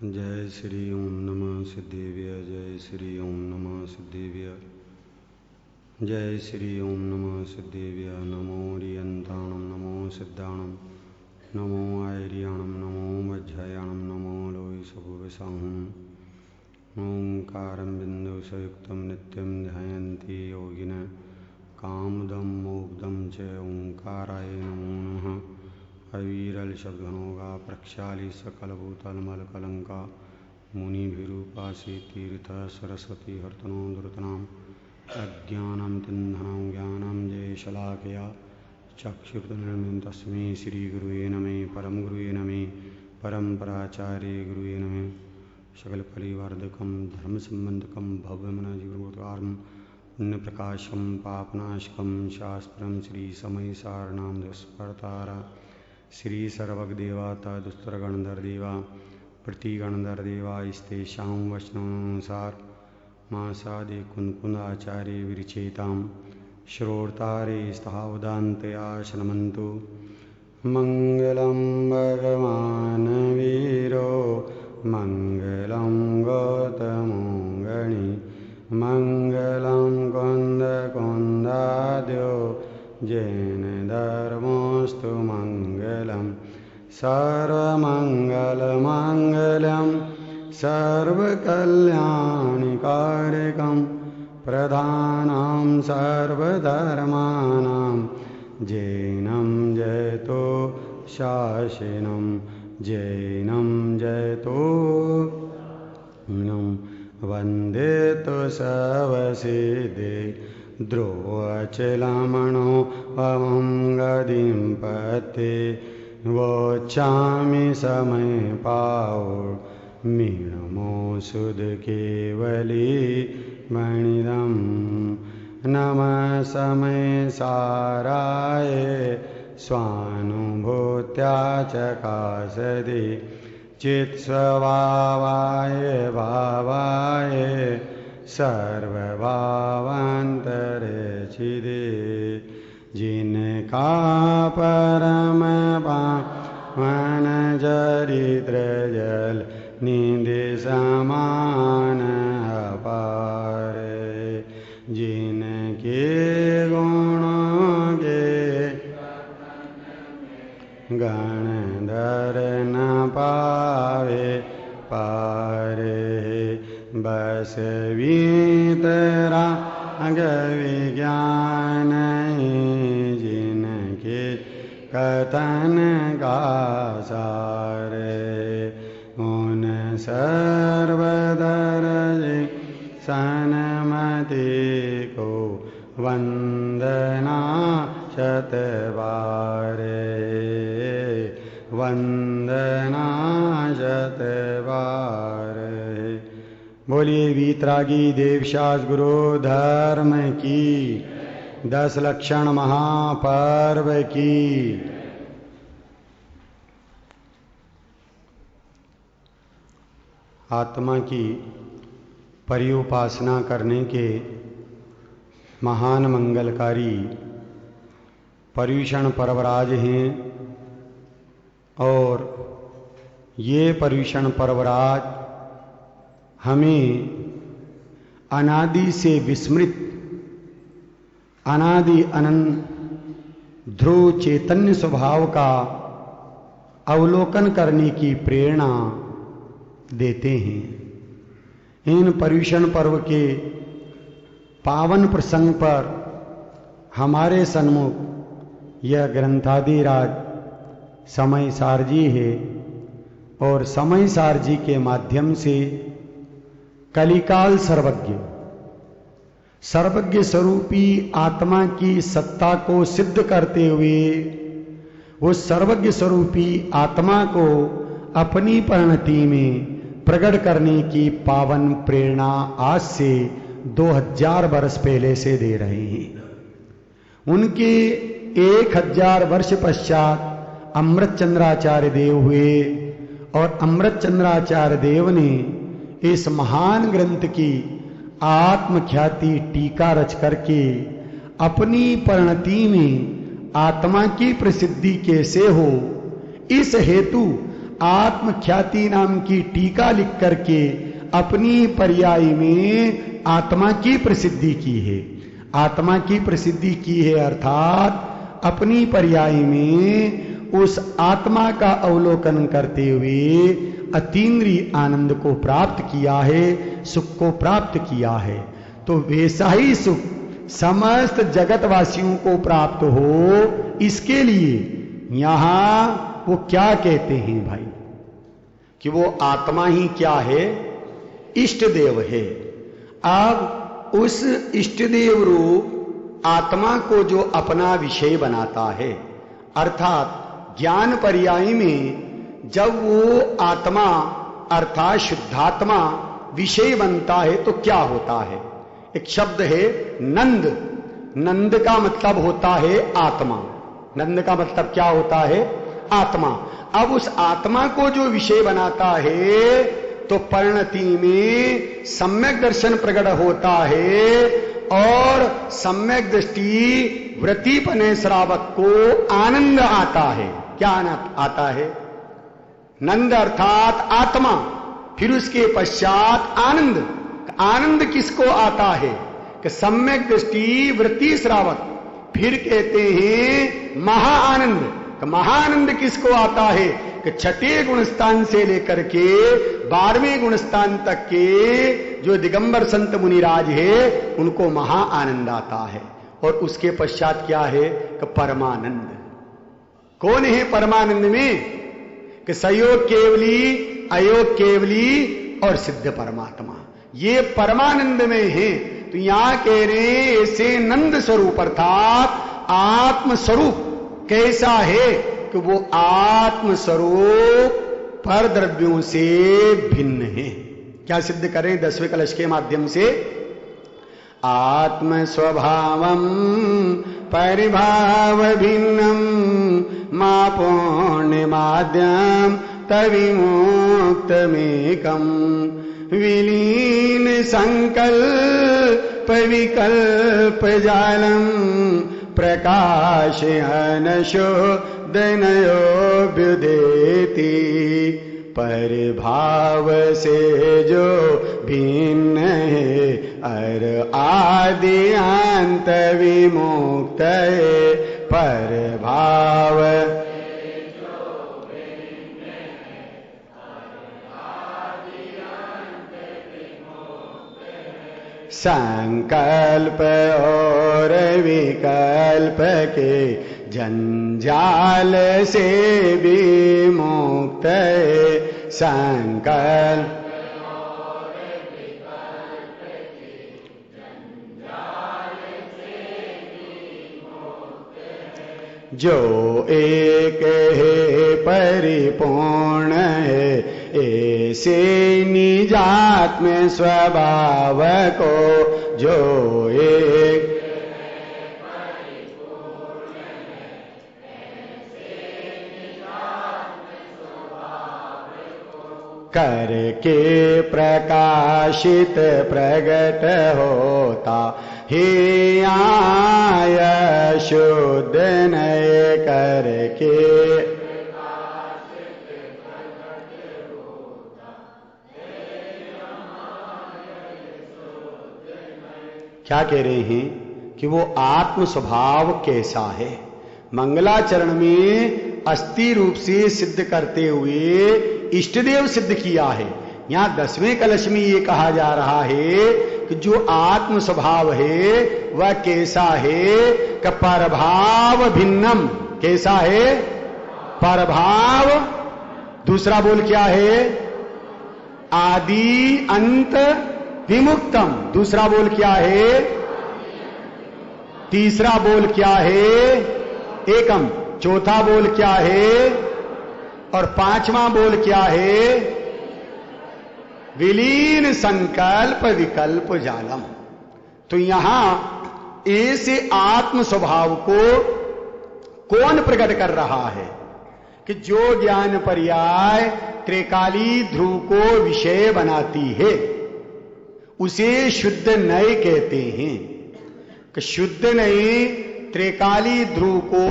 जय श्री ओम नमः सिद्धेभ्य। जय श्री ओम नमः सिद्धेभ्य। जय श्री ओम नमः सिद्धेभ्य। नमो रियन्ताणं नमो सिद्धाणं नमो आयर्याणं नमो वज्रयाणं नमो लोहिसभुवसाहुम्। ओंकारं बिन्दुसयुक्तं नित्यं ध्यायन्ति योगिनः कामदं मोक्षदं च ओंकाराय नमो नमः। अविरल शब्दनोगा प्रक्षाली सकलभूतलमलकलंका मुनिभिरूपासी तीर्थ सरस्वती हर्तनो दुर्तनाम् अज्ञानं तिन्धनं ज्ञानं जय शलाकया चक्षुर्निर्मितं तस्मै श्रीगुरुवे नमः। परम गुरुवे नमः। परम्पराचार्य गुरुवे नमः। सकलकलिवर्धकं धर्मसम्बन्धकं भव्यमनजीवनोद्धारं पुण्यप्रकाशं पापनाशकं शास्त्रं श्रीसमयसारनां दुष्कर्तारा श्री सर्वगदेवता दुस्तरगणधरदेवा प्रतिगणधरदेवा स्तेषां वचनानुसार मासादे कुन्कुन्दाचार्य विरचेतां श्रोतारे स्थावदान्तया शृण्वन्तु। मङ्गलं भगवान् वीरो मङ्गलं गौतमो गणी मङ्गलं कुन्दकुन्दाद्यो जैन धर्मोऽस्तु मङ्गलं सर्वमङ्गलमाङ्गल्यं सर्वकल्याणिकारकं प्रधानं सर्वधर्माणां जैनं जयतो शासनं जैनं जयतो वन्दे तु सर्वसिद्धे द्रोवचलमणो अवं गतिं पते वोचामि समय पाओ मीणमो सुध केवली मणिदं नमः समय साराय स्वानुभूत्या चकासति चित्स्वभावाय भावाय सर्वभावान्तरचिदे जिनका परम पावन चरित्र जल निधि समान अपार जिनके गुणों के गणधर न पावे पारे बस वीतराग विज्ञान जिनके कथन का सारे उन सर्वदर सन्मति को वंदना शतबारे वंदना शतबारे। बोलिए वीतरागी देवशास गुरु धर्म की 10 लक्षण महापर्व की। आत्मा की पर्युपासना करने के महान मंगलकारी पर्युषण पर्वराज हैं और ये पर्युषण पर्वराज हमें अनादि से विस्मृत अनादि अनंत ध्रुव चैतन्य स्वभाव का अवलोकन करने की प्रेरणा देते हैं। इन पर्युषण पर्व के पावन प्रसंग पर हमारे सन्मुख यह ग्रंथादिराज समयसार जी है और समयसार जी के माध्यम से कलिकाल सर्वज्ञ स्वरूपी आत्मा की सत्ता को सिद्ध करते हुए उस सर्वज्ञ स्वरूपी आत्मा को अपनी परिणति में प्रकट करने की पावन प्रेरणा आज से 2000 वर्ष पहले से दे रहे हैं। उनके 1000 वर्ष पश्चात अमृतचंद्राचार्य देव हुए और अमृतचंद्राचार्य देव ने इस महान ग्रंथ की आत्मख्याति टीका रच करके अपनी परिणति में आत्मा की प्रसिद्धि कैसे हो इस हेतु आत्मख्याति नाम की टीका लिख करके अपनी पर्याय में आत्मा की प्रसिद्धि की है। आत्मा की प्रसिद्धि की है अर्थात अपनी पर्याय में उस आत्मा का अवलोकन करते हुए अतीन्द्रिय आनंद को प्राप्त किया है, सुख को प्राप्त किया है। तो वैसा ही सुख समस्त जगतवासियों को प्राप्त हो, इसके लिए यहां वो क्या कहते हैं भाई कि वो आत्मा ही क्या है, इष्ट देव है। अब उस इष्ट देव रूप आत्मा को जो अपना विषय बनाता है, अर्थात ज्ञान पर्याय में जब वो आत्मा अर्थात शुद्धात्मा विषय बनता है तो क्या होता है? एक शब्द है नंद। नंद का मतलब होता है आत्मा। नंद का मतलब क्या होता है? आत्मा। अब उस आत्मा को जो विषय बनाता है तो परिणति में सम्यक दर्शन प्रकट होता है और सम्यक दृष्टि वृत्तिपने श्रावक को आनंद आता है। क्या आनंद आता है? नंद अर्थात आत्मा, फिर उसके पश्चात आनंद। आनंद किसको आता है कि सम्यक दृष्टि वृत्ति श्रावक, फिर कहते हैं महाआनंद। महाआनंद किसको आता है कि छठे गुणस्थान से लेकर के 12वें गुणस्थान तक के जो दिगंबर संत मुनिराज है उनको महाआनंद आता है। और उसके पश्चात क्या है कि परमानंद। कौन है परमानंद में? कि सयोग केवली, अयोग केवली और सिद्ध परमात्मा, ये परमानंद में है। तो यहां कह रहे हैं ऐसे नंद स्वरूप अर्थात आत्म स्वरूप कैसा है कि वो आत्म स्वरूप पर द्रव्यों से भिन्न है। क्या सिद्ध करें 10वें कलश के माध्यम से? आत्म स्वभावम परिभाव भिन्नम मापूर्णिमाद्यम तविमुक्तमेकम विलीन संकल्प विकल्प जालम प्रकाशयनशोदनयोऽभ्युदेति। परिभाव से जो भिन्न है अर आदि अंत विमुक्त है। परभाव संकल्प और विकल्प के जंजाल से भी मुक्त है। संकल्प और विकल्प के जंजाल से भी मुक्त है। जो एक है परिपूर्ण है ऐसे निजात्म स्वभाव को जो एक परिपूर्ण है ऐसे निजात्म स्वभाव को करके प्रकाशित प्रगट होता हे आय शुद्ध नय करके क्या कह रहे हैं कि वो आत्म स्वभाव कैसा है। मंगलाचरण में अस्थि रूप से सिद्ध करते हुए इष्टदेव सिद्ध किया है। यहां 10वें कलश में ये कहा जा रहा है कि जो आत्म स्वभाव है वह कैसा है कि परभाव भिन्नम। कैसा है? परभाव। दूसरा बोल क्या है? आदि अंत विमुक्तम। दूसरा बोल क्या है? तीसरा बोल क्या है? एकम। चौथा बोल क्या है? और पांचवा बोल क्या है? विलीन संकल्प विकल्प जालम। तो यहां ऐसे आत्म स्वभाव को कौन प्रकट कर रहा है कि जो ज्ञान पर्याय त्रिकाली ध्रुव को विषय बनाती है उसे शुद्ध नय कहते हैं। कि शुद्ध नय त्रिकाली ध्रुव को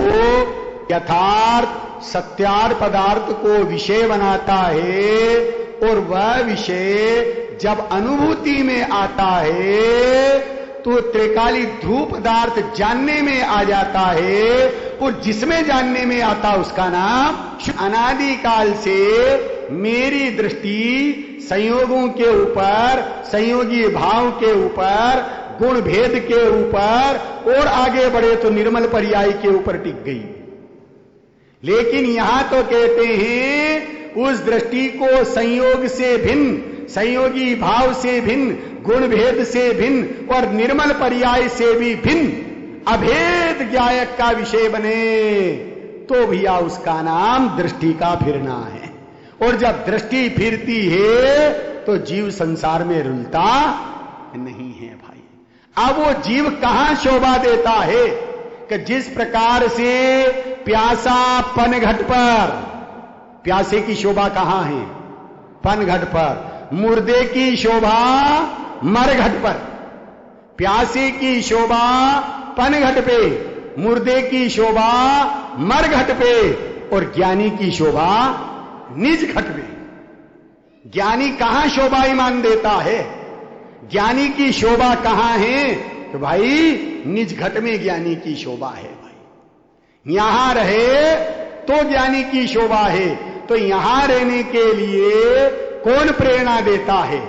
यथार्थ सत्यार पदार्थ को विषय बनाता है और वह विषय जब अनुभूति में आता है तो त्रिकाली ध्रुव पदार्थ जानने में आ जाता है और जिसमें जानने में आता उसका नाम अनादि काल से मेरी दृष्टि संयोगों के ऊपर, संयोगी भाव के ऊपर, गुण भेद के ऊपर और आगे बढ़े तो निर्मल पर्याय के ऊपर टिक गई। लेकिन यहां तो कहते हैं उस दृष्टि को संयोग से भिन्न, संयोगी भाव से भिन्न, गुण भेद से भिन्न और निर्मल पर्याय से भी भिन्न अभेद ज्ञायक का विषय बने तो भैया उसका नाम दृष्टि का फिरना है। और जब दृष्टि फिरती है तो जीव संसार में रुलता नहीं है भाई। अब वो जीव कहां शोभा देता है कि जिस प्रकार से प्यासा पनघट पर, प्यासे की शोभा कहां है? पनघट पर। मुर्दे की शोभा मरघट पर। प्यासे की शोभा पनघट पे, मुर्दे की शोभा मरघट पे और ज्ञानी की शोभा निज घट पे। ज्ञानी कहां शोभायमान देता है? ज्ञानी की शोभा कहां है? तो भाई निज घट में ज्ञानी की शोभा है भाई। यहां रहे तो ज्ञानी की शोभा है। तो यहां रहने के लिए कौन प्रेरणा देता है?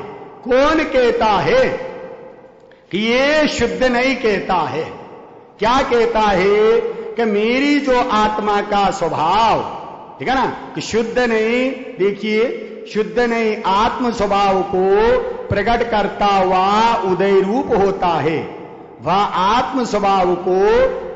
कौन कहता है कि ये शुद्ध नहीं कहता है? क्या कहता है कि मेरी जो आत्मा का स्वभाव, ठीक है ना, कि शुद्ध नहीं, देखिए शुद्ध नहीं आत्म स्वभाव को प्रकट करता हुआ उदय रूप होता है। वह आत्म स्वभाव को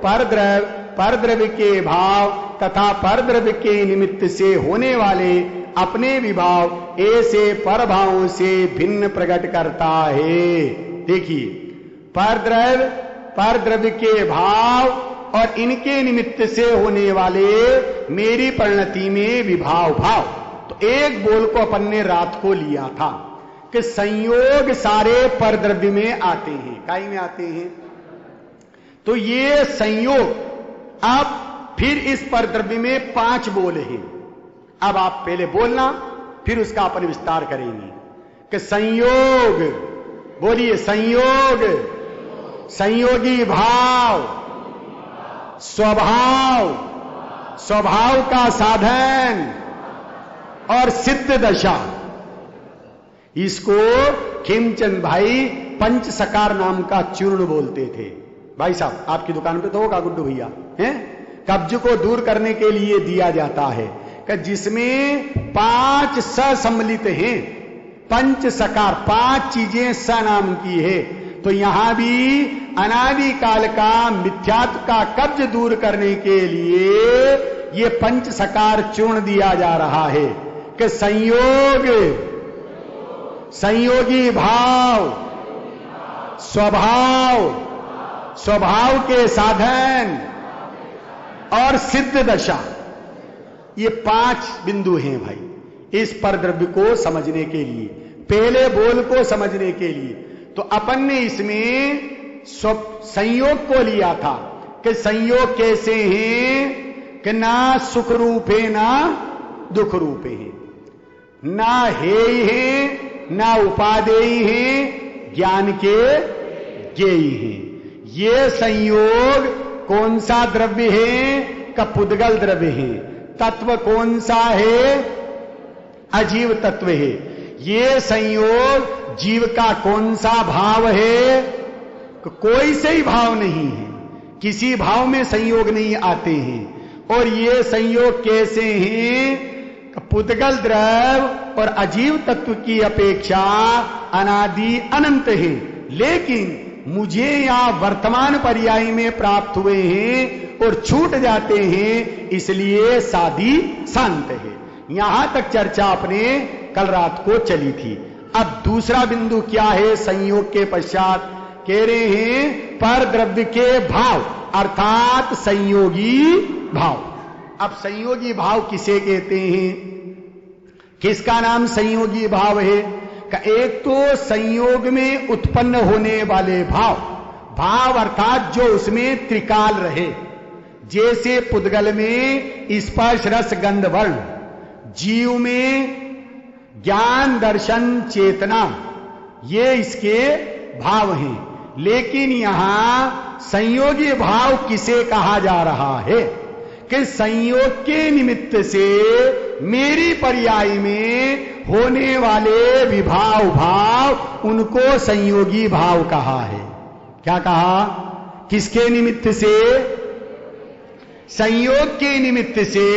परद्रव्य के भाव तथा परद्रव्य के निमित्त से होने वाले अपने विभाव ऐसे परभावों से भिन्न प्रकट करता है। देखिए परद्रव्य के भाव और इनके निमित्त से होने वाले मेरी परिणति में विभाव भाव। तो एक बोल को अपन ने रात को लिया था कि संयोग सारे परद्रव्य में आते हैं। काई में आते हैं? तो ये संयोग, अब फिर इस परद्रव्य में 5 बोल हैं। अब आप पहले बोलना फिर उसका अपन विस्तार करेंगे कि संयोग, बोलिए संयोग, संयोगी भाव, स्वभाव, स्वभाव का साधन और सिद्ध दशा। इसको खेमचंद भाई पंच सकार नाम का चूर्ण बोलते थे। भाई साहब आपकी दुकान पे तो होगा गुड्डू भैया, हैं? कब्ज को दूर करने के लिए दिया जाता है कि जिसमें 5 स सम्मिलित हैं। पंच सकार 5 चीजें स नाम की है। तो यहां भी अनादि काल का मिथ्यात्व का कब्ज दूर करने के लिए ये पंच सकार चूर्ण दिया जा रहा है कि संयोग, संयोगी भाव, स्वभाव, स्वभाव के साधन और सिद्ध दशा। ये 5 बिंदु हैं भाई इस परद्रव्य को समझने के लिए, पहले बोल को समझने के लिए। तो अपन ने इसमें संयोग को लिया था कि संयोग कैसे हैं कि ना सुख रूप है ना दुख रूप है, ना हेय है ना उपादेय है, ज्ञान के ज्ञेय है। ये संयोग कौन सा द्रव्य है? का पुद्गल द्रव्य है। तत्व कौन सा है? अजीव तत्व है। ये संयोग जीव का कौन सा भाव है? कोई से ही भाव नहीं है, किसी भाव में संयोग नहीं आते हैं। और ये संयोग कैसे हैं? पुद्गल द्रव्य और अजीव तत्व की अपेक्षा अनादि अनंत है, लेकिन मुझे यहां वर्तमान पर्याय में प्राप्त हुए हैं और छूट जाते हैं, इसलिए साधी शांत है। यहां तक चर्चा अपने कल रात को चली थी। अब दूसरा बिंदु क्या है? संयोग के पश्चात कह रहे हैं पर द्रव्य के भाव अर्थात संयोगी भाव। अब संयोगी भाव किसे कहते हैं? किसका नाम संयोगी भाव है? का एक तो संयोग में उत्पन्न होने वाले भाव, भाव अर्थात जो उसमें त्रिकाल रहे, जैसे पुद्गल में स्पर्श रस गंध वर्ण, जीव में ज्ञान दर्शन चेतना, ये इसके भाव हैं। लेकिन यहां संयोगी भाव किसे कहा जा रहा है कि संयोग के निमित्त से मेरी पर्याय में होने वाले विभाव भाव, उनको संयोगी भाव कहा है। क्या कहा? किसके निमित्त से? संयोग के निमित्त से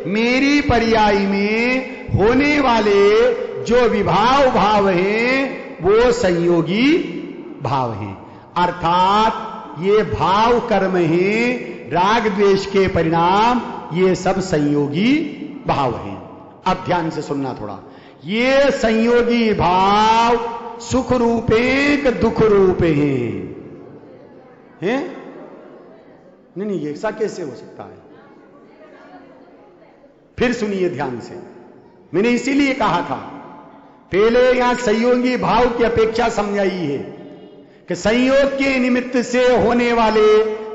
मेरी पर्याय में होने वाले जो विभाव भाव हैं वो संयोगी भाव हैं। अर्थात ये भाव कर्म हैं, राग द्वेष के परिणाम, ये सब संयोगी भाव हैं। अब ध्यान से सुनना थोड़ा। ये संयोगी भाव सुख रूपे कि दुख रूपे हैं? नहीं, ऐसा कैसे हो सकता है? फिर सुनिए ध्यान से। मैंने इसीलिए कहा था पहले यहां संयोगी भाव की अपेक्षा समझाई है कि संयोग के निमित्त से होने वाले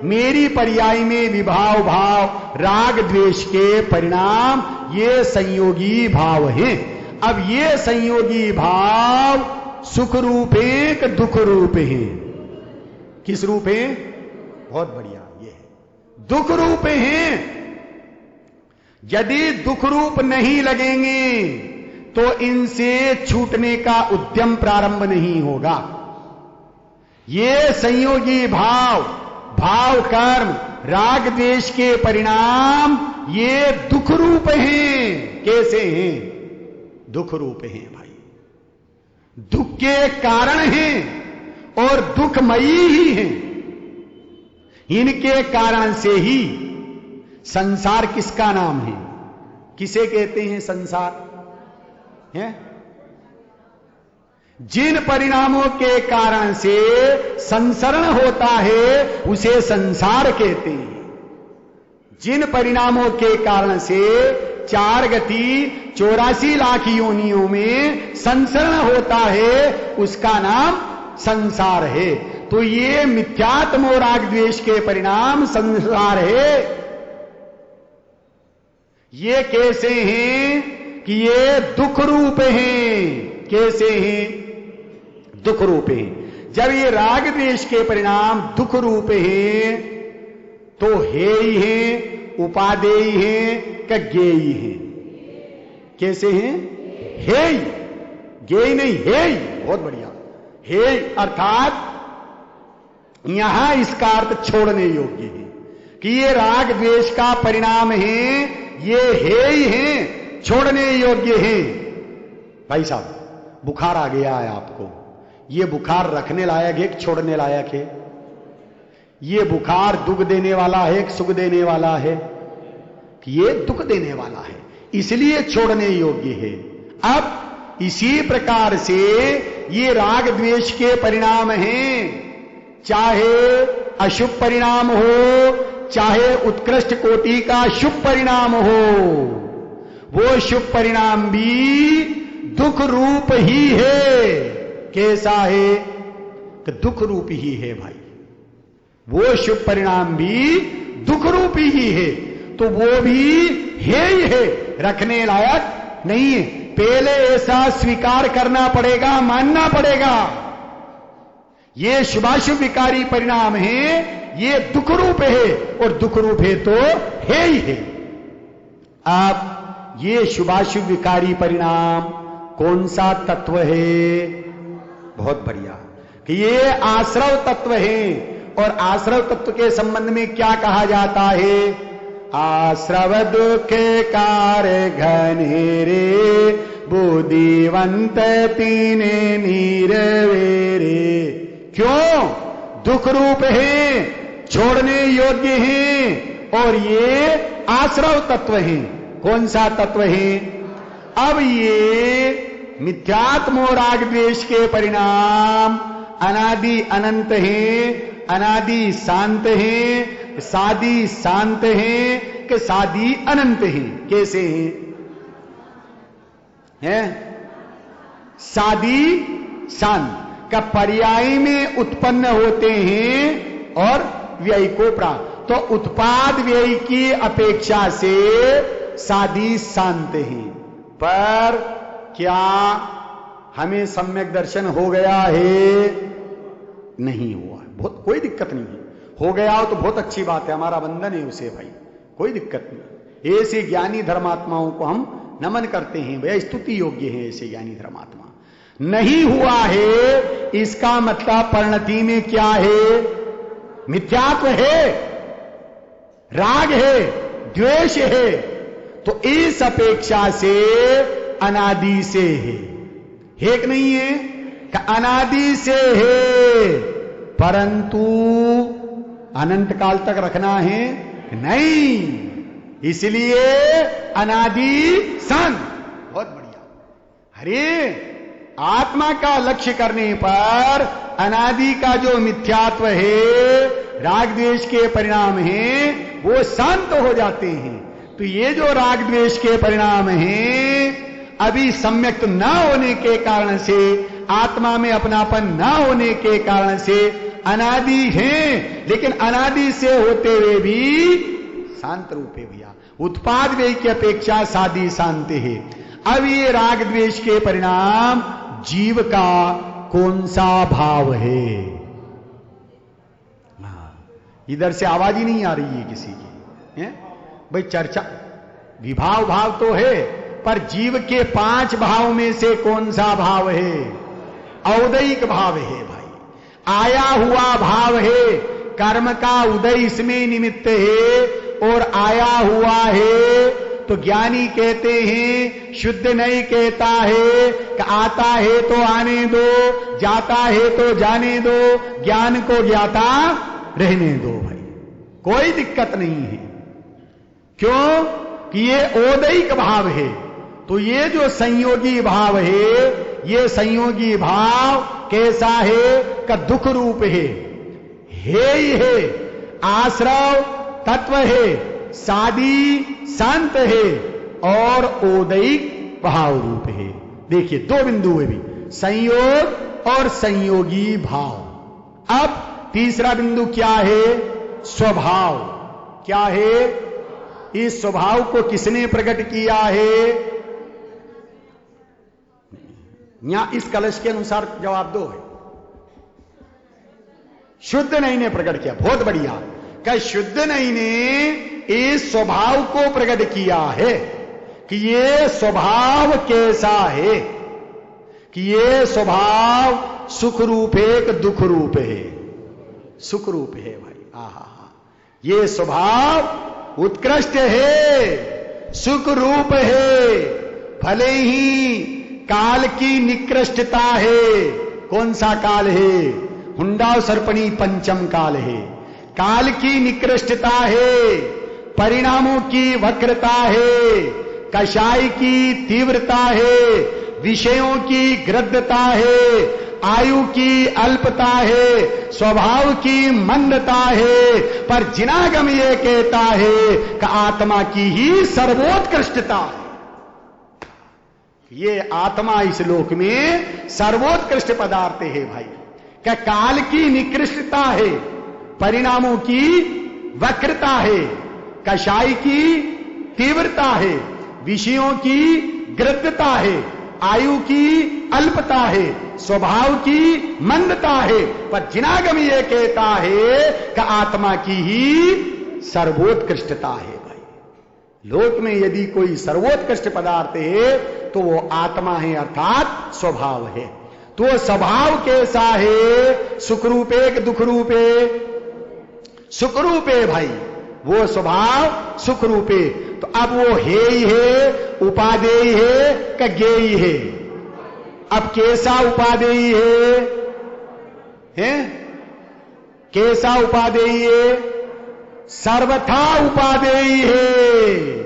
मेरी पर्याय में विभाव भाव, राग द्वेष के परिणाम, ये संयोगी भाव हैं। अब ये संयोगी भाव सुख रूप है कि दुख रूप है? किस रूप है? बहुत बढ़िया, ये है दुख रूप हैं। यदि दुख रूप नहीं लगेंगे तो इनसे छूटने का उद्यम प्रारंभ नहीं होगा। ये संयोगी भाव, भाव कर्म, राग द्वेष के परिणाम, ये दुख रूप हैं। कैसे हैं? दुख रूप हैं भाई, दुख के कारण हैं और दुखमयी ही हैं। इनके कारण से ही संसार किसका नाम है? किसे कहते हैं संसार? है? जिन परिणामों के कारण से संसरण होता है उसे संसार कहते हैं। जिन परिणामों के कारण से 4 गति 84 लाख योनियों में संसरण होता है उसका नाम संसार है। तो ये मिथ्यात्म और राग द्वेष के परिणाम संसार है। ये कैसे हैं कि ये दुख रूप हैं। कैसे हैं? दुख रूप हैं। जब ये राग द्वेष के परिणाम दुख रूप हैं तो हे ही हैं, उपादेय हैं कि ज्ञेय हैं? कैसे हैं? हे ही, ज्ञेय नहीं, हे ही। बहुत बढ़िया। हे अर्थात यहां इसका अर्थ छोड़ने योग्य है कि ये राग द्वेष का परिणाम है, ये हे ही हैं, छोड़ने योग्य हैं। भाई साहब, बुखार आ गया है आपको, ये बुखार रखने लायक है कि छोड़ने लायक है? ये बुखार दुख देने वाला है कि सुख देने वाला है? कि ये दुख देने वाला है, इसलिए छोड़ने योग्य है। अब इसी प्रकार से ये राग द्वेष के परिणाम हैं, चाहे अशुभ परिणाम हो, चाहे उत्कृष्ट कोटि का शुभ परिणाम हो, वो शुभ परिणाम भी दुख रूप ही है। कैसा है? कि दुख रूप ही है भाई। वो शुभ परिणाम भी दुख रूप ही है, तो वो भी है ही है, रखने लायक नहीं है। पहले ऐसा स्वीकार करना पड़ेगा, मानना पड़ेगा। ये शुभाशुभ विकारी परिणाम है, ये दुख रूप है, और दुख रूप है तो है ही है। अब ये शुभाशुभ विकारी परिणाम कौन सा तत्व है? बहुत बढ़िया, कि ये आश्रव तत्व है। और आश्रव तत्व के संबंध में क्या कहा जाता है? आश्रव दुख कार्य घनेरे, बुद्धिवंत तीने नीरवेरे। क्यों? दुख रूप है, छोड़ने योग्य हैं, और ये आश्रव तत्व हैं। कौन सा तत्व है? अब ये मिथ्यात्म और राग द्वेष के परिणाम अनादि अनंत हैं, अनादि शांत हैं, सादि शांत हैं कि सादि अनंत हैं? कैसे हैं? सादि शांत का पर्याय में उत्पन्न होते हैं और व्यय को प्राप्त। तो उत्पाद व्यय की अपेक्षा से सादी शांत हैं। पर क्या हमें सम्यक दर्शन हो गया है? नहीं हुआ, बहुत कोई दिक्कत नहीं है। हो गया हो तो बहुत अच्छी बात है, हमारा बंधन है उसे भाई, कोई दिक्कत नहीं। ऐसे ज्ञानी धर्मात्माओं को हम नमन करते हैं, भैया स्तुति योग्य है ऐसे ज्ञानी धर्मात्मा। नहीं हुआ है इसका मतलब परिणति में क्या है? मिथ्यात्व है, राग है, द्वेष है। तो इस अपेक्षा से अनादि से है कि नहीं है? अनादि से है, परंतु अनंत काल तक रखना है नहीं, इसलिए अनादि सन। बहुत बढ़िया। अरे आत्मा का लक्ष्य करने पर अनादि का जो मिथ्यात्व है, राग द्वेष के परिणाम हैं, वो शांत हो जाते हैं। तो ये जो राग द्वेष के परिणाम हैं, अभी सम्यक न होने के कारण से, आत्मा में अपनापन न होने के कारण से अनादि हैं, लेकिन अनादि से होते हुए भी शांत रूप है भैया। उत्पाद व्यय की अपेक्षा सादी शांत है। अब ये राग द्वेष के परिणाम जीव का कौन सा भाव है? इधर से आवाज ही नहीं आ रही है किसी की, है भाई? चर्चा विभाव भाव तो है, पर जीव के 5 भाव में से कौन सा भाव है? औदैहिक भाव है भाई, आया हुआ भाव है। कर्म का उदय इसमें निमित्त है और आया हुआ है। तो ज्ञानी कहते हैं, शुद्ध नहीं कहता है कि आता है तो आने दो, जाता है तो जाने दो, ज्ञान को ज्ञाता रहने दो भाई, कोई दिक्कत नहीं है। क्यों कि ये औदैहिक भाव है। तो ये जो संयोगी भाव है, ये संयोगी भाव कैसा है? का दुख रूप है ही है, आश्रव तत्व है, सादी शांत है और औदैहिक भाव रूप है। देखिए 2 बिंदु है भी, संयोग और संयोगी भाव। अब तीसरा बिंदु क्या है? स्वभाव। क्या है? इस स्वभाव को किसने प्रकट किया है? यहां इस कलश के अनुसार जवाब दो है। शुद्ध नहीं ने प्रकट किया। बहुत बढ़िया। क्या शुद्ध नहीं ने इस स्वभाव को प्रकट किया है कि ये स्वभाव कैसा है? कि ये स्वभाव सुख रूप है कि दुख रूप है? सुख रूप है भाई। आहा, ये स्वभाव उत्कृष्ट है, सुख रूप है। भले ही काल की निकृष्टता है। कौन सा काल है? हुंडा सर्पणी पंचम काल है। काल की निकृष्टता है, परिणामों की वक्रता है, कषाय की तीव्रता है, विषयों की गृद्धता है, आयु की अल्पता है, स्वभाव की मंदता है। पर जिनागम ये कहता है कि आत्मा की ही सर्वोत्कृष्टता है। ये आत्मा इस लोक में सर्वोत्कृष्ट पदार्थ है भाई। क्या काल की निकृष्टता है, परिणामों की वक्रता है, कषाय की तीव्रता है, विषयों की गृद्धता है, आयु की अल्पता है, स्वभाव की मंदता है। पर जिनागम ये कहता है कि आत्मा की ही सर्वोत्कृष्टता है भाई। लोक में यदि कोई सर्वोत्कृष्ट पदार्थ है तो वो आत्मा है, अर्थात स्वभाव है। तो स्वभाव कैसा है? सुख रूप है कि दुख रूप है? सुख रूप है भाई। वो स्वभाव सुख रूप है। तो अब वो है ही है, उपादेय है कि ज्ञेय है? अब कैसा उपादेय है? कैसा उपादेय है? सर्वथा उपादेय है।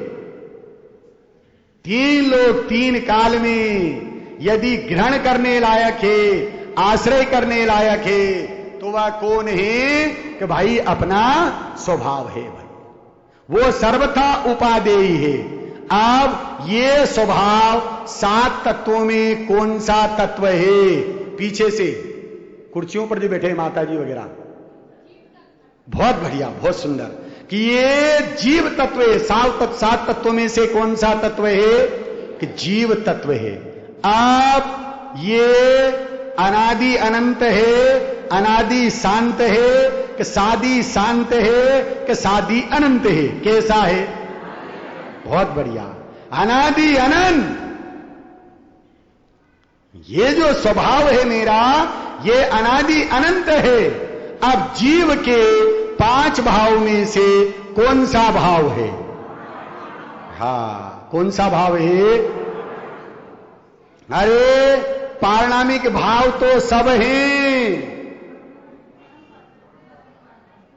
3 लोग 3 काल में यदि ग्रहण करने लायक है, आश्रय करने लायक है, तो वह कौन है? कि भाई अपना स्वभाव है भाई, वो सर्वथा उपादेय है। अब ये स्वभाव 7 तत्वों में कौन सा तत्व है? पीछे से कुर्सियों पर जो बैठे माता जी वगैरह, बहुत बढ़िया, बहुत सुंदर। कि ये जीव तत्व है। सात तत्वों में से कौन सा तत्व है कि जीव तत्व है। अब ये अनादि अनंत है, अनादि शांत है कि सादी शांत है कि सादी अनंत है? कैसा है? बहुत बढ़िया, अनादि अनंत। ये जो स्वभाव है मेरा, ये अनादि अनंत है। अब जीव के 5 भाव में से कौन सा भाव है? हाँ, कौन सा भाव है? अरे पारणामिक भाव तो सब हैं,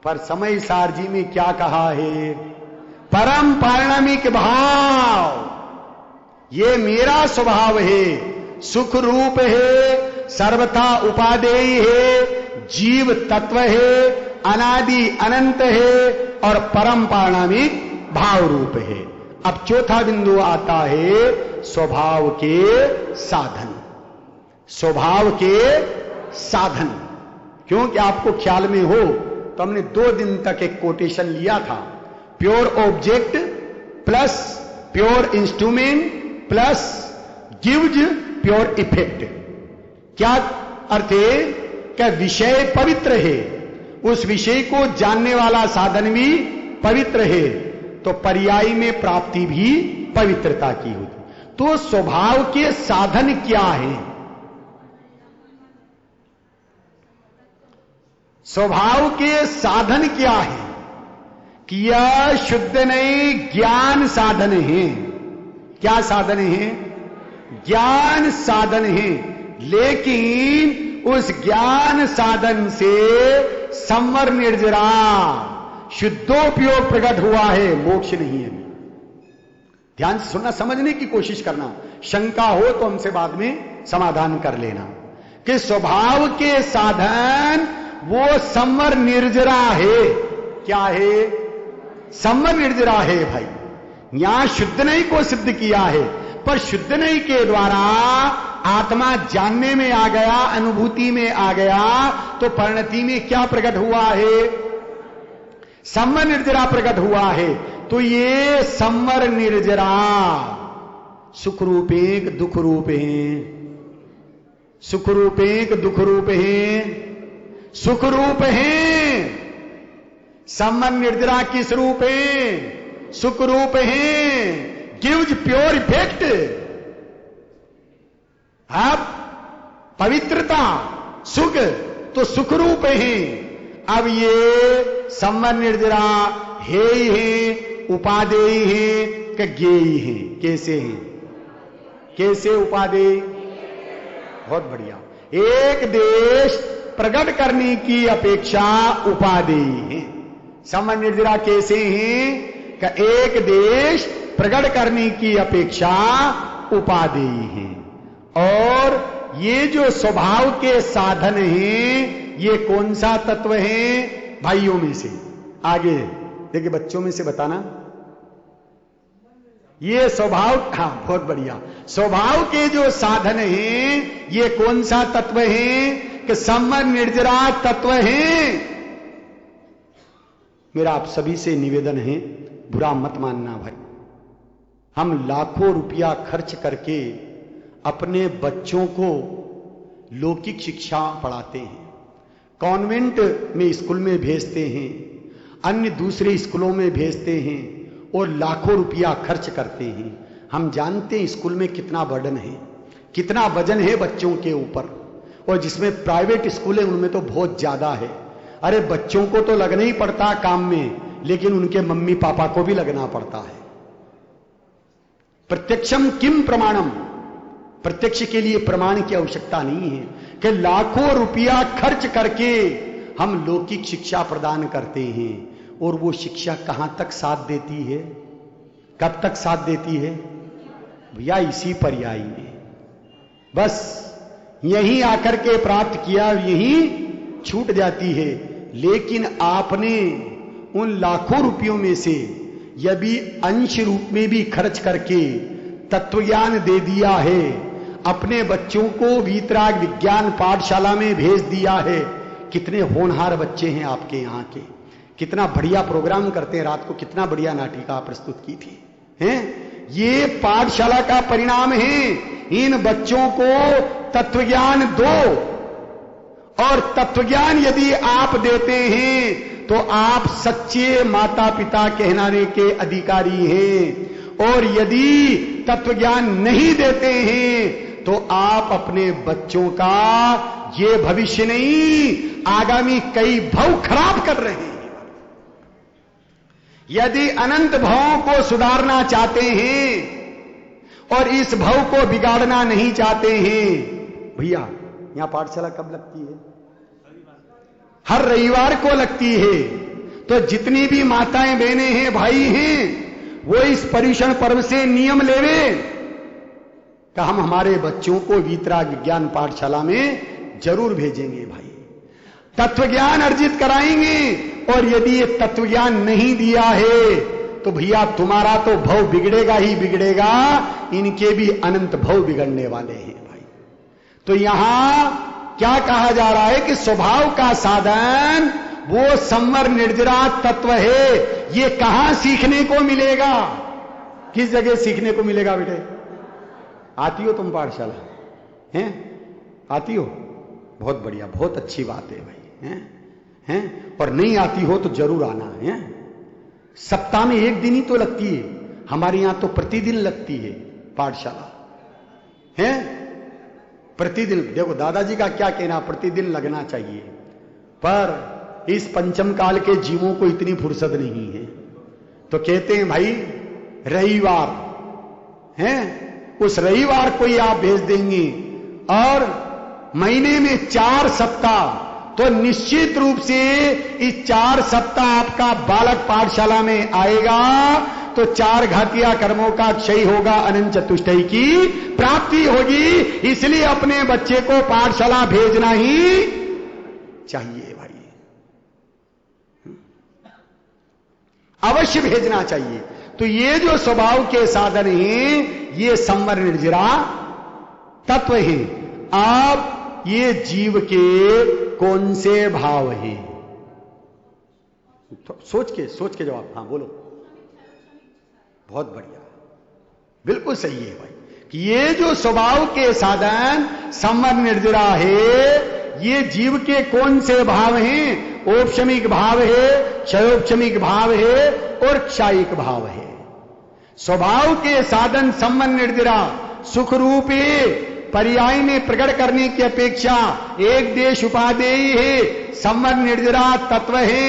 पर समय सार जी में क्या कहा है? परम पारणामिक भाव। ये मेरा स्वभाव है, सुख रूप है, सर्वथा उपादेय है, जीव तत्व है, अनादि अनंत है और परम पारणामिक भाव रूप है। अब चौथा बिंदु आता है स्वभाव के साधन। स्वभाव के साधन, क्योंकि आपको ख्याल में हो तो हमने 2 दिन तक एक कोटेशन लिया था, pure object plus pure instrument plus gives pure effect. क्या अर्थ है? क्या विषय पवित्र है, उस विषय को जानने वाला साधन भी पवित्र है, तो पर्याय में प्राप्ति भी पवित्रता की होती। तो स्वभाव के साधन क्या है? स्वभाव के साधन क्या है? कि यह शुद्ध नहीं, ज्ञान साधन है। क्या साधन है? ज्ञान साधन है। लेकिन उस ज्ञान साधन से संवर निर्जरा शुद्धोपयोग प्रकट हुआ है, मोक्ष नहीं है। ध्यान से सुनना, समझने की कोशिश करना, शंका हो तो हमसे बाद में समाधान कर लेना। कि स्वभाव के साधन वो संवर निर्जरा है। क्या है? संवर निर्जरा है भाई। यहां शुद्ध नहीं को सिद्ध किया है, पर शुद्ध नहीं के द्वारा आत्मा जानने में आ गया, अनुभूति में आ गया, तो परिणति में क्या प्रकट हुआ है? संवर निर्जरा प्रकट हुआ है। तो ये संवर निर्जरा सुख रूप एक, दुख रूप है। सुख रूप एक, दुख रूप है। सुख रूप है। संवर निर्जरा किस रूप है? सुख रूप है। Gives pure effect. अब पवित्रता सुख तो सुख रूप है। अब ये संवर निर्जरा है ही है, उपादेय है कि ज्ञेय है? कैसे है? कैसे उपादेय? बहुत बढ़िया। एक देश प्रकट करने की अपेक्षा उपादेय है। संवर निर्जरा कैसे है? कि एक देश प्रकट करने की अपेक्षा उपादेय है। और ये जो स्वभाव के साधन हैं, ये कौन सा तत्व है भाइयों में से? आगे देखिए, बच्चों में से बताना। ये स्वभाव, हाँ बहुत बढ़िया। स्वभाव के जो साधन हैं, ये कौन सा तत्व है? कि संवर निर्जरा तत्व है। मेरा आप सभी से निवेदन है, बुरा मत मानना भाई, हम लाखों रुपया खर्च करके अपने बच्चों को लौकिक शिक्षा पढ़ाते हैं, कॉन्वेंट में स्कूल में भेजते हैं, अन्य दूसरे स्कूलों में भेजते हैं और लाखों रुपया खर्च करते हैं। हम जानते हैं स्कूल में कितना बर्डन है, कितना वजन है बच्चों के ऊपर, और जिसमें प्राइवेट स्कूल है उनमें तो बहुत ज्यादा है। अरे बच्चों को तो लगना ही पड़ता काम में, लेकिन उनके मम्मी पापा को भी लगना पड़ता है। प्रत्यक्षम किम प्रमाणम, प्रत्यक्ष के लिए प्रमाण की आवश्यकता नहीं है कि लाखों रुपया खर्च करके हम लौकिक शिक्षा प्रदान करते हैं, और वो शिक्षा कहां तक साथ देती है? कब तक साथ देती है भैया? इसी पर्याय में, बस यहीं आकर के प्राप्त किया, यहीं छूट जाती है। लेकिन आपने उन लाखों रुपयों में से यदि अंश रूप में भी खर्च करके तत्वज्ञान दे दिया है, अपने बच्चों को वीतराग विज्ञान पाठशाला में भेज दिया है। कितने होनहार बच्चे हैं आपके यहाँ के, कितना बढ़िया प्रोग्राम करते हैं, रात को कितना बढ़िया नाटिका प्रस्तुत की थी, हैं? ये पाठशाला का परिणाम है। इन बच्चों को तत्वज्ञान दो, और तत्वज्ञान यदि आप देते हैं तो आप सच्चे माता पिता कहलाने के अधिकारी हैं। और यदि तत्वज्ञान नहीं देते हैं तो आप अपने बच्चों का ये भविष्य नहीं, आगामी कई भव खराब कर रहे हैं। यदि अनंत भवों को सुधारना चाहते हैं और इस भव को बिगाड़ना नहीं चाहते हैं, भैया यहां पाठशाला कब लगती है? हर रविवार को लगती है। तो जितनी भी माताएं बहनें हैं, भाई हैं, वो इस पर्युषण पर्व से नियम लेवे कि हम हमारे बच्चों को वीतराग ज्ञान पाठशाला में जरूर भेजेंगे भाई, तत्व ज्ञान अर्जित कराएंगे। और यदि ये तत्व ज्ञान नहीं दिया है तो भैया तुम्हारा तो भव बिगड़ेगा ही बिगड़ेगा, इनके भी अनंत भव बिगड़ने वाले हैं भाई। तो यहां क्या कहा जा रहा है कि स्वभाव का साधन वो संवर निर्जरा तत्व है। ये कहां सीखने को मिलेगा? किस जगह सीखने को मिलेगा बेटे? आती हो तुम पाठशाला? हैं? आती हो? बहुत बढ़िया, बहुत अच्छी बात है भाई, हैं? और नहीं आती हो तो जरूर आना है। सप्ताह में एक दिन ही तो लगती है, हमारे यहां तो प्रतिदिन लगती है पाठशाला, है? प्रतिदिन। देखो दादाजी का क्या कहना, प्रतिदिन लगना चाहिए, पर इस पंचम काल के जीवों को इतनी फुर्सत नहीं है। तो कहते हैं भाई रविवार है, उस रविवार को ही आप भेज देंगे और महीने में 4 सप्ताह, तो निश्चित रूप से इस 4 सप्ताह आपका बालक पाठशाला में आएगा तो 4 घातिया कर्मों का क्षय होगा, अनंत चतुष्टय की प्राप्ति होगी। इसलिए अपने बच्चे को पाठशाला भेजना ही चाहिए भाई, अवश्य भेजना चाहिए। तो ये जो स्वभाव के साधन हैं ये संवर निर्जरा तत्व हैं। आप ये जीव के कौन से भाव हैं? तो सोच के जवाब। हाँ बोलो। बहुत बढ़िया, बिल्कुल सही है भाई कि ये जो स्वभाव के साधन संवर निर्जरा है, ये जीव के कौन से भाव हैं? औपशमिक भाव है, क्षयोपशमिक भाव है और क्षायिक भाव है। स्वभाव के साधन संवर निर्जरा सुख रूप है, पर्याय में प्रकट करने की अपेक्षा एक देश उपादेय है, संवर निर्जरा तत्व है।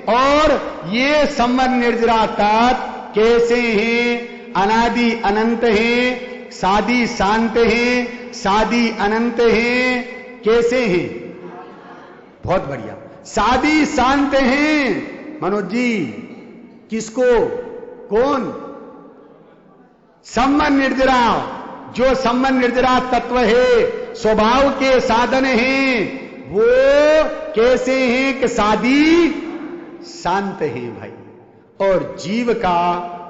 और ये संवर निर्जरा तत्व कैसे हैं? अनादि अनंत हैं, सादी शांत हैं, सादी अनंत हैं। कैसे हैं? बहुत बढ़िया, सादी शांत हैं। मनोज जी किसको? कौन? संवर निर्जरा, जो संवर निर्जरा तत्व है, स्वभाव के साधन हैं, वो कैसे हैं? कि सादी शांत हैं भाई। और जीव का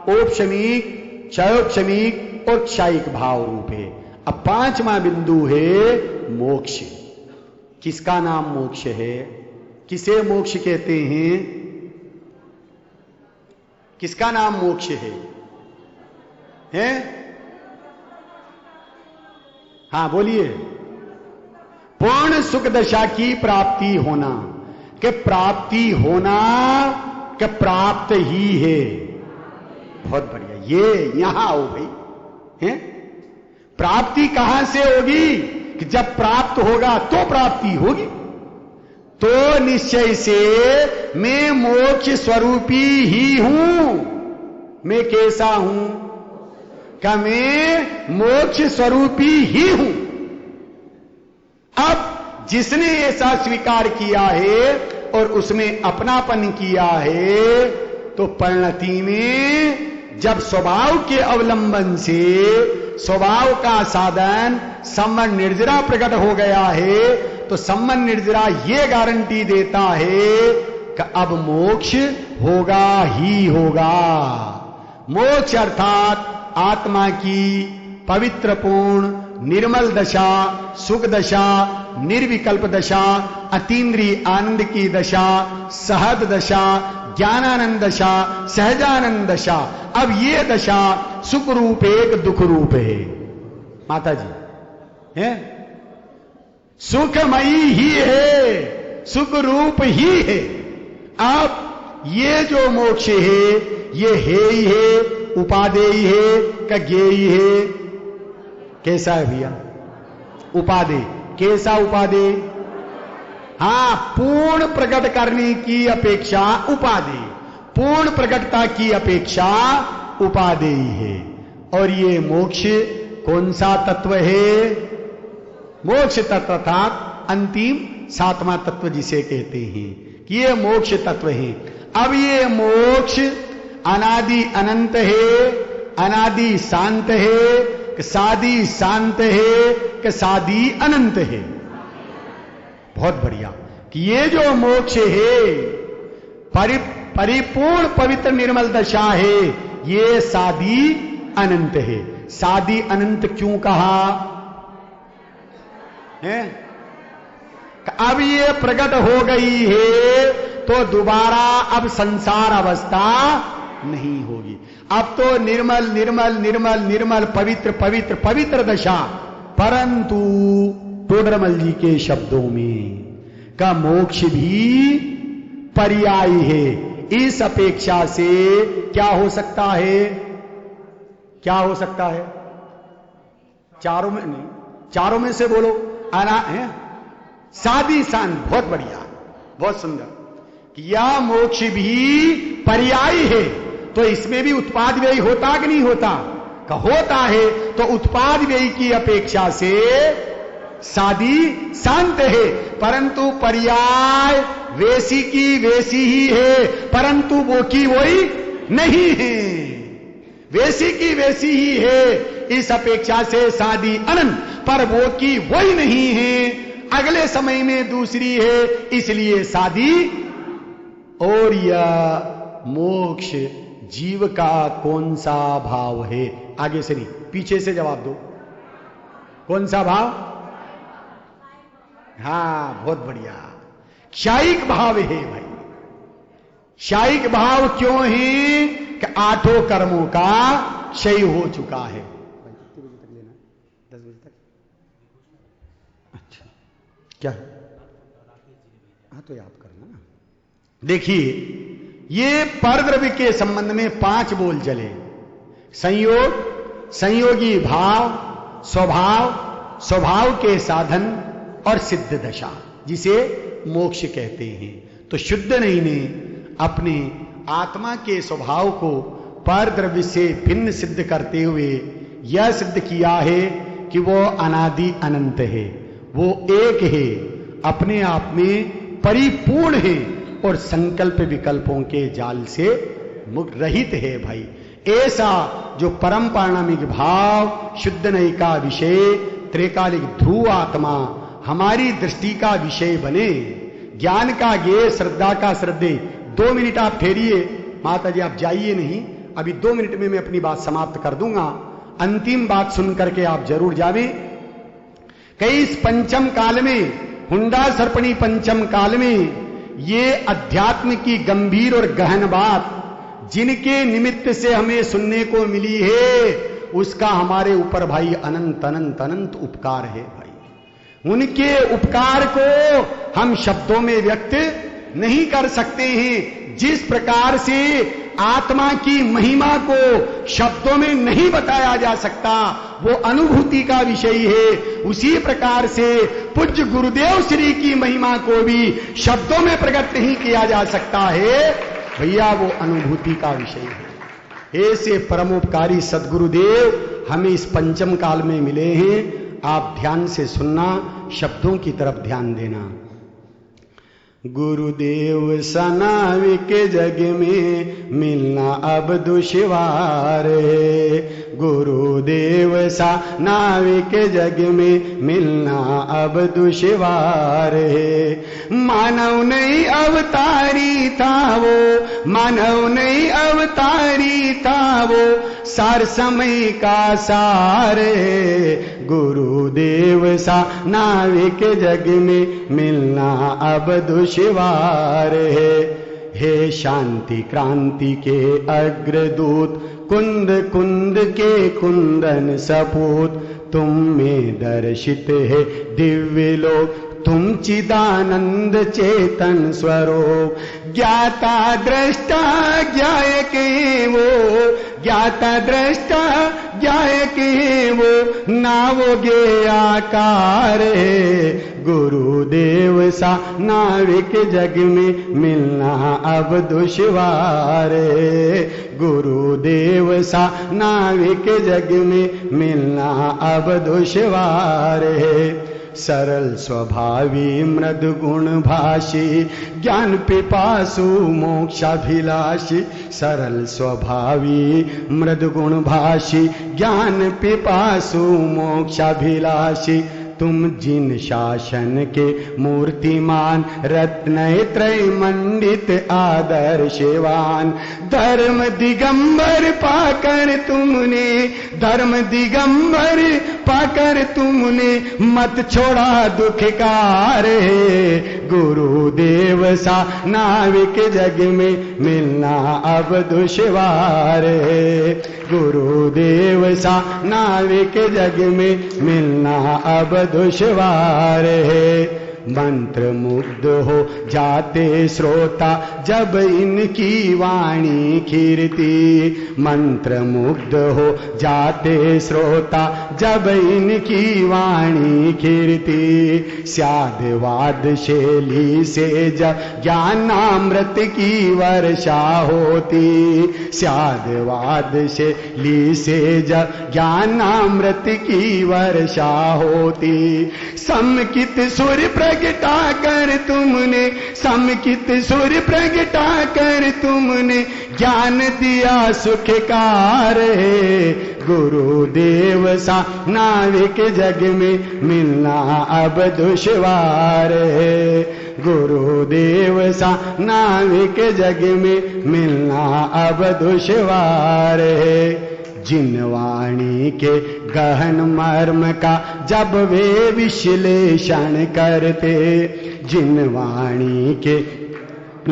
औपशमिक, क्षयोपशमिक और क्षायिक भाव रूप है। अब 5वां बिंदु है मोक्ष। किसका नाम मोक्ष है? किसे मोक्ष कहते हैं? किसका नाम मोक्ष है? हैं? हाँ बोलिए। पूर्ण सुख दशा की प्राप्ति होना, कि प्राप्ति होना कि प्राप्त ही है। बहुत बढ़िया, ये यहां आओ भाई, हैं? प्राप्ति कहां से होगी? कि जब प्राप्त होगा तो प्राप्ति होगी। तो निश्चय से मैं मोक्ष स्वरूपी ही हूं। मैं कैसा हूं? कि मैं मोक्ष स्वरूपी ही हूं। अब जिसने ऐसा स्वीकार किया है और उसमें अपनापन किया है, तो परिणति में जब स्वभाव के अवलंबन से स्वभाव का साधन संवर निर्जरा प्रकट हो गया है, तो संवर निर्जरा ये गारंटी देता है कि अब मोक्ष होगा ही होगा। मोक्ष अर्थात आत्मा की पवित्र पूर्ण निर्मल दशा, सुख दशा, निर्विकल्प दशा, अतीन्द्रिय आनंद की दशा, सहद दशा, ज्ञानानंद दशा, सहजानंद दशा। अब ये दशा सुख रूप एक, दुख रूप है माता जी, है सुखमयी ही है, सुख रूप ही है। अब ये जो मोक्ष है ये है ही है, उपादेय है का ज्ञेय है? कैसा है भैया? उपादेय। कैसा उपादेय? हां, पूर्ण प्रकट करने की अपेक्षा उपादेय, पूर्ण प्रकटता की अपेक्षा उपादेय है। और ये मोक्ष कौन सा तत्व है? मोक्ष तत्व अर्थात अंतिम सातवां तत्व जिसे कहते हैं कि ये मोक्ष तत्व है। अब ये मोक्ष अनादि अनंत है, अनादि शांत है कि सादि शांत है कि सादि अनंत है? बहुत बढ़िया कि ये जो मोक्ष है परिपूर्ण पवित्र निर्मल दशा है, ये सादि अनंत है। सादि अनंत क्यों कहा है? अब ये प्रकट हो गई है तो दोबारा अब संसार अवस्था नहीं होगी। अब तो निर्मल निर्मल निर्मल निर्मल पवित्र पवित्र पवित्र दशा। परंतु टोडरमल जी के शब्दों में का मोक्ष भी पर्याय है। इस अपेक्षा से क्या हो सकता है? क्या हो सकता है? चारों में नहीं, चारों में से बोलो। आना है सादी शान। बहुत बढ़िया, बहुत सुंदर कि यह मोक्ष भी पर्याय है। तो इसमें भी उत्पाद व्यय होता कि नहीं होता? का होता है। तो उत्पाद व्यय की अपेक्षा से सादी शांत है, परंतु पर्याय वैसी की वैसी ही है, परंतु वो की वही नहीं है। वैसी की वैसी ही है इस अपेक्षा से सादी अनंत, पर वो की वही नहीं है, अगले समय में दूसरी है, इसलिए सादी। और यह मोक्ष जीव का कौन सा भाव है? आगे से नहीं, पीछे से जवाब दो। कौन सा भाव? हां, बहुत बढ़िया, क्षायिक भाव है भाई। क्षायिक भाव क्यों है? कि आठों कर्मों का क्षय हो चुका है। कितने बजे तक लेना? 10 बजे तक। अच्छा, क्या? हाँ, तो याद करना ना। देखिए, ये परद्रव्य के संबंध में 5 बोल चले। संयोग, संयोगी भाव, स्वभाव, स्वभाव के साधन और सिद्ध दशा, जिसे मोक्ष कहते हैं। तो शुद्ध नहीं ने अपने आत्मा के स्वभाव को परद्रव्य से भिन्न सिद्ध करते हुए यह सिद्ध किया है कि वो अनादि अनंत है, वो एक है, अपने आप में परिपूर्ण है और संकल्प विकल्पों के जाल से मुक्त रहित है भाई। ऐसा जो परम पारणामिक भाव, शुद्ध नई का विषय, त्रिकालिक ध्रुव आत्मा हमारी दृष्टि का विषय बने, ज्ञान का ज्ञेय, श्रद्धा का श्रद्धे। 2 मिनट आप ठहरिए माता जी, आप जाइए नहीं, अभी 2 मिनट में मैं अपनी बात समाप्त कर दूंगा। अंतिम बात सुन करके आप जरूर जावे। कई इस पंचम काल में, हुंडा सर्पणी पंचम काल में, ये अध्यात्म की गंभीर और गहन बात जिनके निमित्त से हमें सुनने को मिली है, उसका हमारे ऊपर भाई अनंत अनंत अनंत उपकार है भाई। उनके उपकार को हम शब्दों में व्यक्त नहीं कर सकते हैं। जिस प्रकार से आत्मा की महिमा को शब्दों में नहीं बताया जा सकता, वो अनुभूति का विषय है, उसी प्रकार से पूज्य गुरुदेव श्री की महिमा को भी शब्दों में प्रकट नहीं किया जा सकता है भैया, वो अनुभूति का विषय है। ऐसे परमोपकारी सदगुरुदेव हमें इस पंचम काल में मिले हैं। आप ध्यान से सुनना, शब्दों की तरफ ध्यान देना। गुरुदेव सनाविक जग में मिलना अब दुश्वार है, गुरुदेव सा नाविक जग में मिलना अब दुश्वार है। मानव नहीं अवतारी था वो, मानव नहीं अवतारी था वो, सार समय का सार है, गुरुदेव सा नाविक जग में मिलना अब दुश्वार है। हे शांति क्रांति के अग्रदूत, कुंद कुंद के कुंदन सपूत, तुम में दर्शित है दिव्य लोक, तुम चिदानंद चेतन स्वरूप। ज्ञाता दृष्टा ज्ञायक वो, ज्ञाता दृष्टा ज्ञायक वो, नावोगे आकार है। गुरुदेव सा नाविक जग में मिलना अब दुश्वार है। गुरुदेव सा नाविक जग में मिलना अब दुश्वार है। सरल स्वभावी मृदु गुण भाषी, ज्ञान पिपासु मोक्षाभिलाषी। सरल स्वभावी मृदु गुण भाषी, ज्ञान पिपासु मोक्षाभिलाषी। तुम जिन शासन के मूर्तिमान, रत्न त्रय मंडित आदर्शवान। धर्म दिगंबर पाकर तुमने, धर्म दिगंबर पाकर तुमने मत छोड़ा दुख कार है। गुरुदेव सा नाविक जग में मिलना अब दुश्वार है। गुरुदेव सा नाविक जग में मिलना अब दुश्वार है। मंत्र मुग्ध हो जाते श्रोता जब इनकी वाणी खीरती। मंत्र मुग्ध हो जाते श्रोता जब इनकी वाणी खीरती। स्यादवाद शैली से जब ज्ञानामृत की वर्षा होती। स्यादवाद शैली से जब ज्ञानामृत की वर्षा होती। समकित सुर प्रगटा कर तुमने, समकित सुर प्रगटा कर तुमने ज्ञान दिया सुखकार है। गुरुदेव सा नाविक जग में मिलना अब दुश्वार है। गुरुदेव सा नाविक जग में मिलना अब दुश्वार है। जिन वाणी के गहन मर्म का जब वे विश्लेषण करते। जिन वाणी के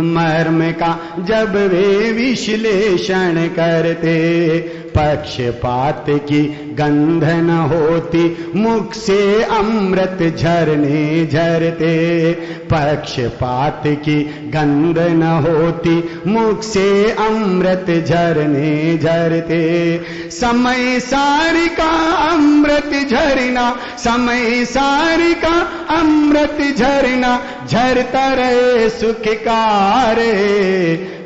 मर्म का जब वे विश्लेषण करते। पक्षपात की गंध न होती, मुख से अमृत झरने झरते। पक्षपात की गंध न होती, मुख से अमृत झरने झरते। समय सारी का अमृत झरना, समय सारी का अमृत झरना झरता रहे सुखकार।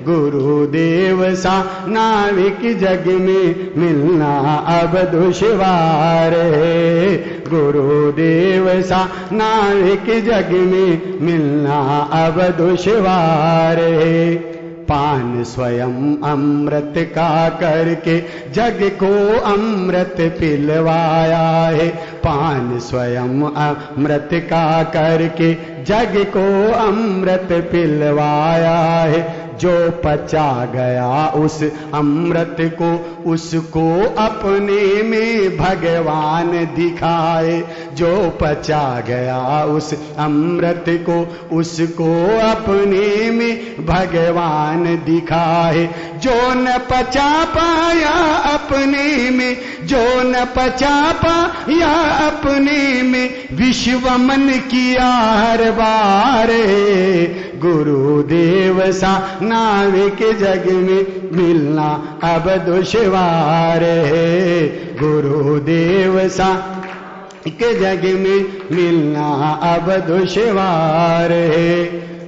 गुरुदेव सा नाविक जग में मिलना अब दुश्वार है। गुरुदेव सा नाविक जग में मिलना अब दुश्वार है। पान स्वयं अमृत का करके जग को अमृत पिलवाया है। पान स्वयं अमृत का करके जग को अमृत पिलवाया है। जो पचा गया उस अमृत को, उसको अपने में भगवान दिखाए। जो पचा गया उस अमृत को, उसको अपने में भगवान दिखाए। जो न पचा पाया अपने में, जो न पचा पाया अपने में, विश्व मन किया हर बार। गुरुदेव सा नाविक जग में मिलना अब दुश्वार है। गुरुदेव सा के जग में मिलना अब दुश्वार है।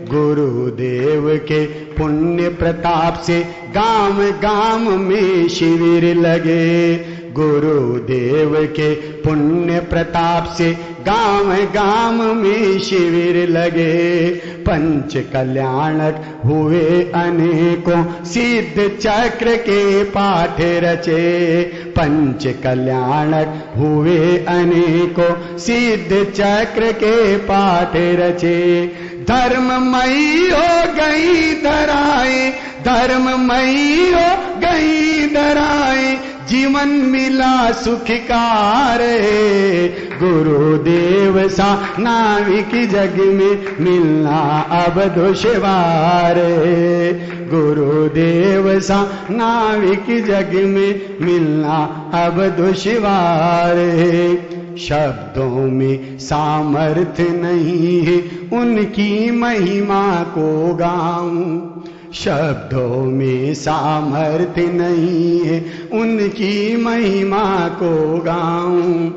गुरुदेव के पुण्य प्रताप से गांव गांव में शिविर लगे। गुरुदेव के पुण्य प्रताप से गांव गांव में शिविर लगे। पंच कल्याणक हुए अनेकों, सिद्ध चक्र के पाठ रचे। पंच कल्याणक हुए अनेकों, सिद्ध चक्र के पाठ रचे। धर्ममयी हो गई धराए, धर्ममयी हो गई धराए। जीवन मिला सुखकार है। गुरुदेव सा नाविक जग में मिलना अब दुश्वार है। गुरुदेव सा नाविक जग में मिलना अब दुश्वार है। शब्दों में सामर्थ्य नहीं है उनकी महिमा को गाऊं। शब्दों में सामर्थ्य नहीं है उनकी महिमा को गाऊं।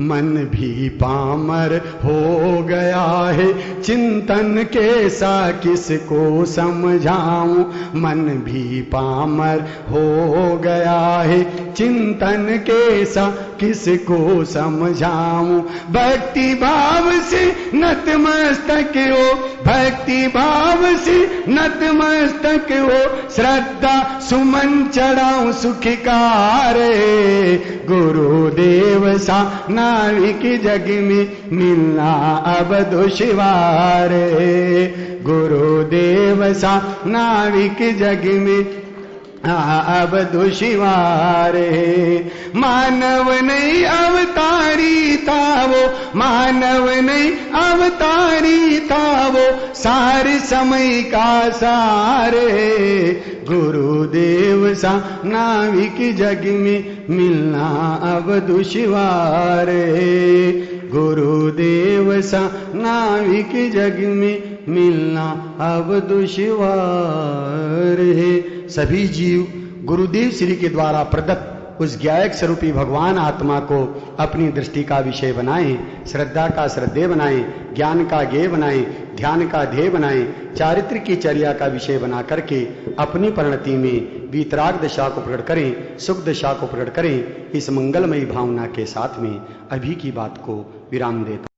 मन भी पामर हो गया है चिंतन कैसा किसको समझाऊं। मन भी पामर हो गया है चिंतन कैसा किसको समझाऊं। भक्ति भाव से नतमस्तक हो, भक्ति भाव से नतमस्तक हो, श्रद्धा सुमन चढ़ाऊं सुखकार है। गुरुदेव सा नाविक जग में मिलना अब दुश्वार है। गुरुदेव सा नाविक जग में अब दुश्वार है। मानव नहीं अवतारी था वो, मानव नहीं अवतारी था वो, सारे समय का सारे। गुरुदेव सा नाविक जग में मिलना अब दुश्वार है। गुरुदेव सा नाविक जग में मिलना अब दुश्वार है। सभी जीव गुरुदेव श्री के द्वारा प्रदत्त उस ज्ञायक स्वरूपी भगवान आत्मा को अपनी दृष्टि का विषय बनाएं, श्रद्धा का श्रद्धेय बनाएं, ज्ञान का ज्ञेय बनाएं, ध्यान का ध्येय बनाएं, चारित्र की चर्या का विषय बना करके अपनी परिणति में वीतराग दशा को प्रकट करें, सुख दशा को प्रकट करें। इस मंगलमयी भावना के साथ में अभी की बात को विराम देता